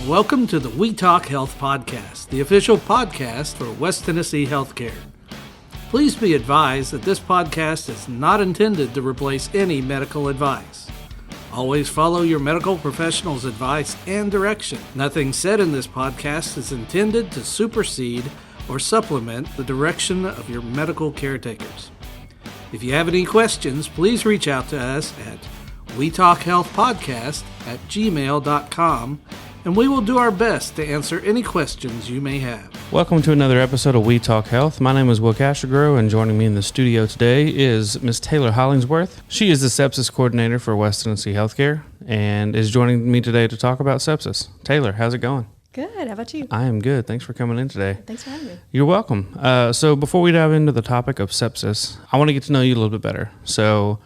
Welcome to the We Talk Health Podcast, the official podcast for West Tennessee Healthcare. Please be advised that this podcast is not intended to replace any medical advice. Always follow your medical professional's advice and direction. Nothing said in this podcast is intended to supersede or supplement the direction of your medical caretakers. If you have any questions, please reach out to us at wetalkhealthpodcast@gmail.com, and we will do our best to answer any questions you may have. Welcome to another episode of We Talk Health. My name is Kwasigroh, and joining me in the studio today is Ms. Taylor Hollingsworth. She is the sepsis coordinator for West Tennessee Healthcare and is joining me today to talk about sepsis. Taylor, how's it going? Good. How about you? I am good. Thanks for coming in today. Thanks for having me. You're welcome. So before we dive into the topic of sepsis, I want to get to know you a little bit better. So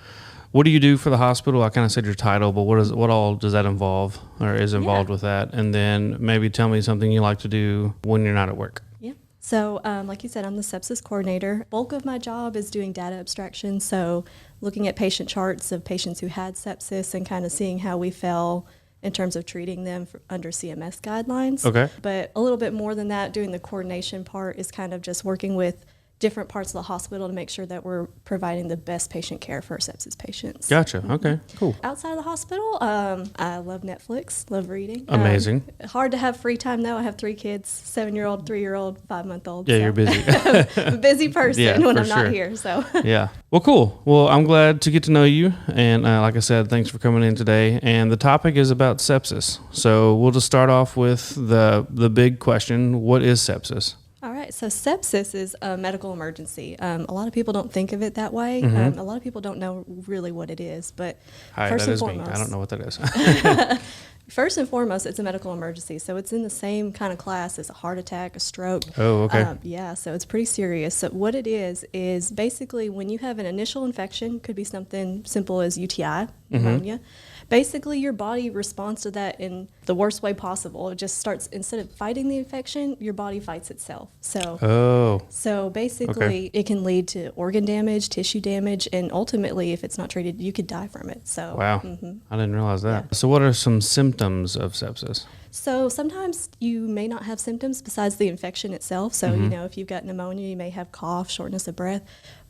what do you do for the hospital? I kind of said your title, but what all does that involve or is involved with that? And then maybe tell me something you like to do when you're not at work. Yeah. So like you said, I'm the sepsis coordinator. Bulk of my job is doing data abstraction. So looking at patient charts of patients who had sepsis and kind of seeing how we fell in terms of treating them under CMS guidelines. Okay. But a little bit more than that, doing the coordination part is kind of just working with different parts of the hospital to make sure that we're providing the best patient care for our sepsis patients. Gotcha. Okay, cool. Outside of the hospital, I love Netflix, love reading. Amazing. Hard to have free time though. I have 3 kids, 7-year-old, 3-year-old, 5-month-old. Yeah, so. you're busy. I'm a busy person when I'm not here. So Yeah. Well, cool. Well, I'm glad to get to know you. And like I said, thanks for coming in today. And the topic is about sepsis. So we'll just start off with the big question. What is sepsis? all right, so sepsis is a medical emergency. A lot of people don't think of it that way. Mm-hmm. A lot of people don't know really what it is. But Hi, first that and is foremost, me. I don't know what that is. First and foremost, it's a medical emergency. So it's in the same kind of class as a heart attack, a stroke. Oh, okay. Yeah, so it's pretty serious. So what it is basically when you have an initial infection, could be something simple as UTI, pneumonia. Basically, your body responds to that in the worst way possible. It just starts, instead of fighting the infection, your body fights itself. So basically, It can lead to organ damage, tissue damage, and ultimately, if it's not treated, you could die from it. So Wow. I didn't realize that. Yeah. So what are some symptoms of sepsis? So sometimes you may not have symptoms besides the infection itself. So, if you've got pneumonia, you may have cough, shortness of breath.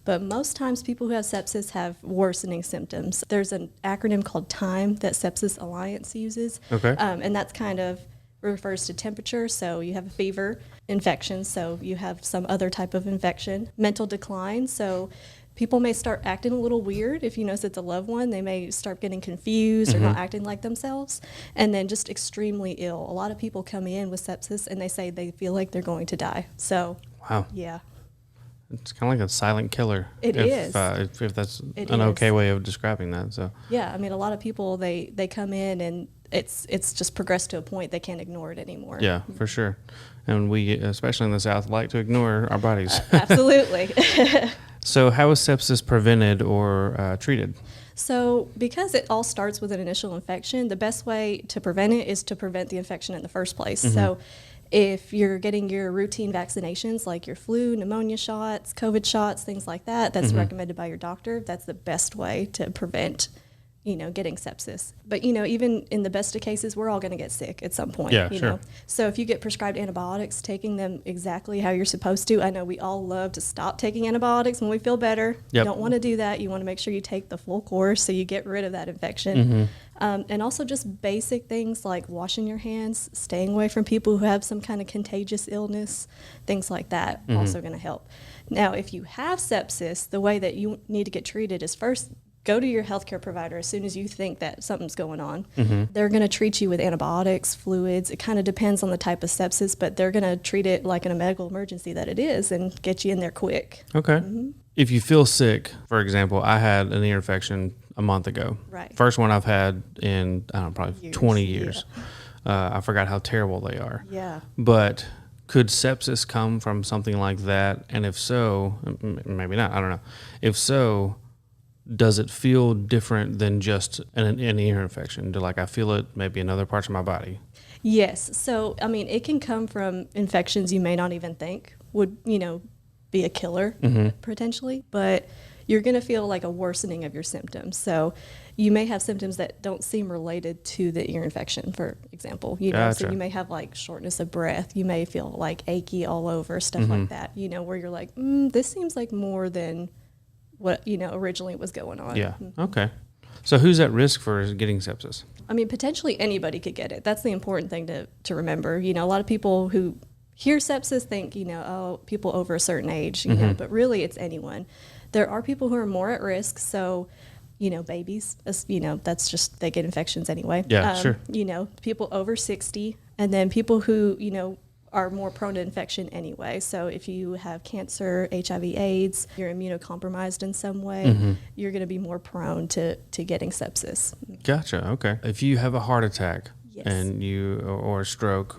But most times people who have sepsis have worsening symptoms. There's an acronym called TIME that Sepsis Alliance uses. Okay. And that's kind of refers to temperature. So you have a fever, infection. So you have some other type of infection. Mental decline. So people may start acting a little weird. If you notice it's a loved one, they may start getting confused or not acting like themselves. And then just extremely ill. A lot of people come in with sepsis and they say they feel like they're going to die. So, Wow. Yeah. It's kind of like a silent killer. It is. If that's It an is. okay way of describing that. So Yeah, I mean, a lot of people, they come in and it's just progressed to a point they can't ignore it anymore. yeah, for sure. And we, especially in the South, like to ignore our bodies. Absolutely. So how is sepsis prevented or treated? So because it all starts with an initial infection, the best way to prevent it is to prevent the infection in the first place. So if you're getting your routine vaccinations like your flu, pneumonia shots, COVID shots, things like that, that's recommended by your doctor. That's the best way to prevent, getting sepsis. But, even in the best of cases, we're all going to get sick at some point. Yeah, you sure. know? So if you get prescribed antibiotics, taking them exactly how you're supposed to. I know we all love to stop taking antibiotics when we feel better. Yep. You don't want to do that. You want to make sure you take the full course so you get rid of that infection. And also just basic things like washing your hands, staying away from people who have some kind of contagious illness, things like that, also going to help. Now, if you have sepsis, the way that you need to get treated is first go to your healthcare provider as soon as you think that something's going on. They're going to treat you with antibiotics, fluids. It kind of depends on the type of sepsis, but they're going to treat it like in a medical emergency that it is and get you in there quick. Okay. If you feel sick, for example, I had an ear infection a month ago. Right. First one I've had in, I don't know, probably Years. 20 years. I forgot how terrible they are. Yeah. But could sepsis come from something like that? And if so, maybe not, I don't know. If so, does it feel different than just an ear infection? Do I feel it maybe in other parts of my body? Yes. So, I mean, it can come from infections you may not even think would, be a killer potentially. But you're going to feel like a worsening of your symptoms. So you may have symptoms that don't seem related to the ear infection, for example. You know, so Gotcha. you may have like shortness of breath. You may feel like achy all over, stuff like that, you know, where you're like, this seems like more than what, you know, originally was going on. Yeah. Okay. So who's at risk for getting sepsis? I mean, potentially anybody could get it. That's the important thing to remember. You know, a lot of people who hear sepsis think, you know, oh, people over a certain age, you know, but really it's anyone. There are people who are more at risk. So, you know, babies, you know, that's just, they get infections anyway. Yeah, sure. You know, people over 60, and then people who, you know, are more prone to infection anyway. So if you have cancer, HIV, AIDS, you're immunocompromised in some way, you're going to be more prone to getting sepsis. Gotcha. Okay. If you have a heart attack Yes. and or a stroke,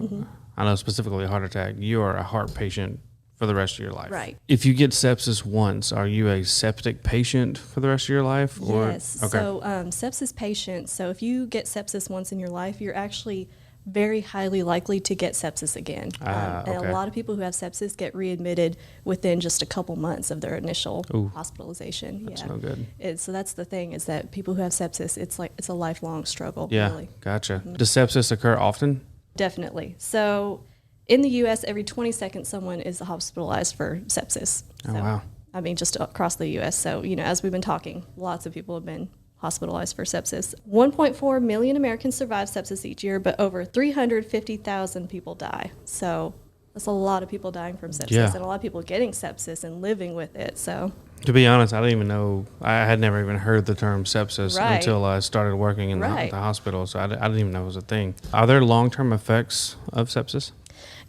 I know specifically a heart attack, you are a heart patient for the rest of your life. Right. If you get sepsis once, are you a septic patient for the rest of your life? Or? Yes. Okay. So sepsis patients, so if you get sepsis once in your life, you're actually very highly likely to get sepsis again. And okay. a lot of people who have sepsis get readmitted within just a couple months of their initial hospitalization. That's no good. So that's the thing, is that people who have sepsis, it's a lifelong struggle, Yeah. really. Gotcha. Does sepsis occur often? Definitely. So in the U.S., every 20 seconds, someone is hospitalized for sepsis. Oh, So, wow. I mean, just across the U.S. So, you know, as we've been talking, lots of people have been hospitalized for sepsis. 1.4 million Americans survive sepsis each year, but over 350,000 people die. So that's a lot of people dying from sepsis, Yeah. and a lot of people getting sepsis and living with it. So To be honest, I didn't even know. I had never even heard the term sepsis Right. until I started working in Right. the hospital. So I didn't even know it was a thing. Are there long-term effects of sepsis?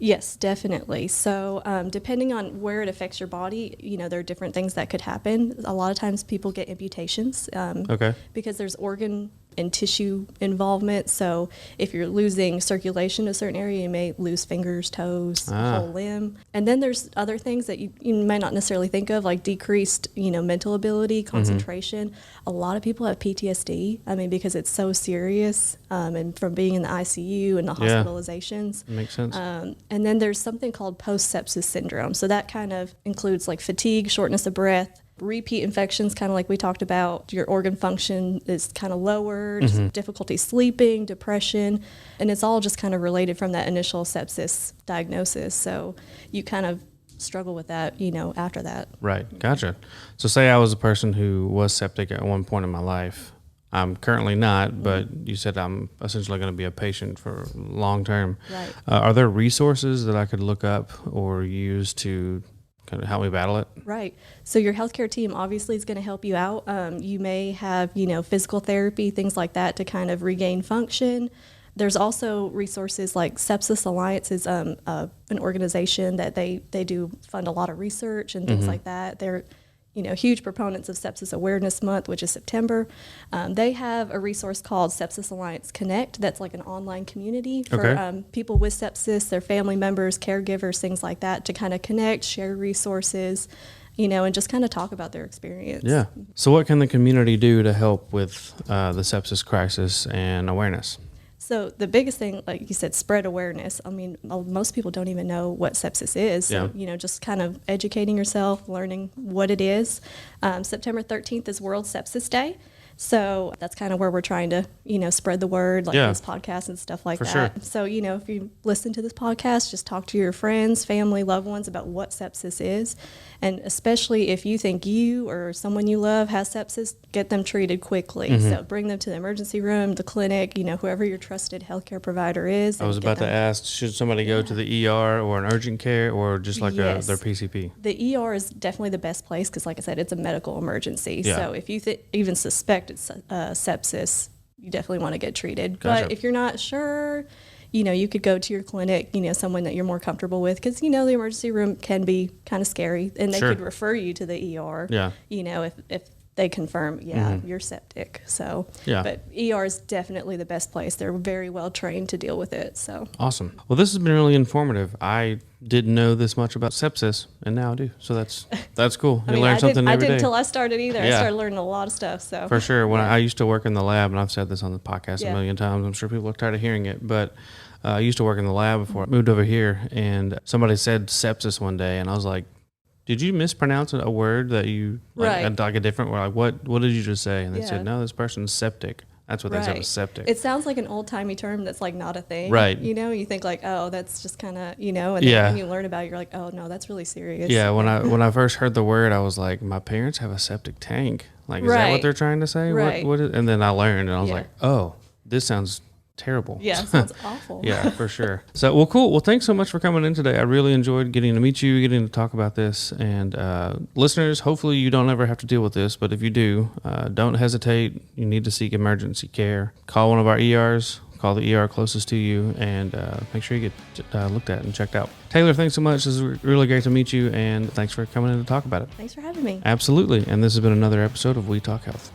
yes, definitely. So depending on where it affects your body, you know, there are different things that could happen. A lot of times people get amputations Okay. because there's organ and tissue involvement. So if you're losing circulation in a certain area, you may lose fingers, toes, a whole limb. And then there's other things that you might not necessarily think of, like decreased, you know, mental ability, concentration. A lot of people have PTSD. I mean, because it's so serious, and from being in the ICU and the Yeah. hospitalizations. Makes sense. And then there's something called post-sepsis syndrome. So that kind of includes like fatigue, shortness of breath, repeat infections, kind of like we talked about. Your organ function is kind of lowered, difficulty sleeping, depression, and it's all just kind of related from that initial sepsis diagnosis. So you kind of struggle with that, you know, after that. Right. Gotcha. So say I was a person who was septic at one point in my life. I'm currently not, but you said I'm essentially going to be a patient for long term. Right. Are there resources that I could look up or use to kind of help me battle it? Right. So your healthcare team obviously is going to help you out. You may have, you know, physical therapy, things like that to kind of regain function. There's also resources like Sepsis Alliance is an organization that they do fund a lot of research and things like that. They're, you know, huge proponents of Sepsis Awareness Month, which is September. They have a resource called Sepsis Alliance Connect. That's like an online community for people with sepsis, their family members, caregivers, things like that, to kind of connect, share resources, you know, and just kind of talk about their experience. Yeah. So what can the community do to help with the sepsis crisis and awareness? So the biggest thing, like you said, spread awareness. I mean, most people don't even know what sepsis is. So, Yeah. you know, just kind of educating yourself, learning what it is. September 13th is World Sepsis Day. So that's kind of where we're trying to, you know, spread the word, like this podcast and stuff like For that. sure. So, you know, if you listen to this podcast, just talk to your friends, family, loved ones about what sepsis is. And especially if you think you or someone you love has sepsis, get them treated quickly. So bring them to the emergency room, the clinic, you know, whoever your trusted healthcare provider is. I was about to ask, should somebody go to the ER or an urgent care or just like Yes. their PCP? The ER is definitely the best place because, like I said, it's a medical emergency. Yeah. So if you even suspect it's sepsis, you definitely want to get treated. Gotcha. But if you're not sure, you know, you could go to your clinic, you know, someone that you're more comfortable with, because, you know, the emergency room can be kind of scary, and they Sure. could refer you to the ER, Yeah. you know, if they confirm, you're septic. So, Yeah. but ER is definitely the best place. They're very well trained to deal with it. So, Awesome. Well, this has been really informative. I didn't know this much about sepsis, and now I do. So that's cool. You learn something I every didn't day. until I started either. I Yeah. started learning a lot of stuff. So For sure. When I used to work in the lab, and I've said this on the podcast a Yeah. million times, I'm sure people are tired of hearing it, but I used to work in the lab before I moved over here, and somebody said sepsis one day, and I was like, Did you mispronounce a word that you Right. like a different word? Like what did you just say? And they Yeah. said, no, this person's septic. That's what they said was septic. It sounds like an old-timey term that's like not a thing. Right. You know, you think like, oh, that's just kind of, you know, and Yeah. then when you learn about it, you're like, oh, no, that's really serious. Yeah, when I first heard the word, I was like, my parents have a septic tank. Like, is that what Right. they're trying to say? Right. And then I learned, and I was Yeah. like, oh, this sounds terrible. Yeah, it sounds awful. Yeah, for sure. So, well, cool. Well, thanks so much for coming in today. I really enjoyed getting to meet you, getting to talk about this. And listeners, hopefully you don't ever have to deal with this, but if you do, don't hesitate. You need to seek emergency care. Call one of our ERs. Call the ER closest to you, and make sure you get looked at and checked out. Taylor, thanks so much. This is really great to meet you, and thanks for coming in to talk about it. Thanks for having me. Absolutely. And this has been another episode of We Talk Health.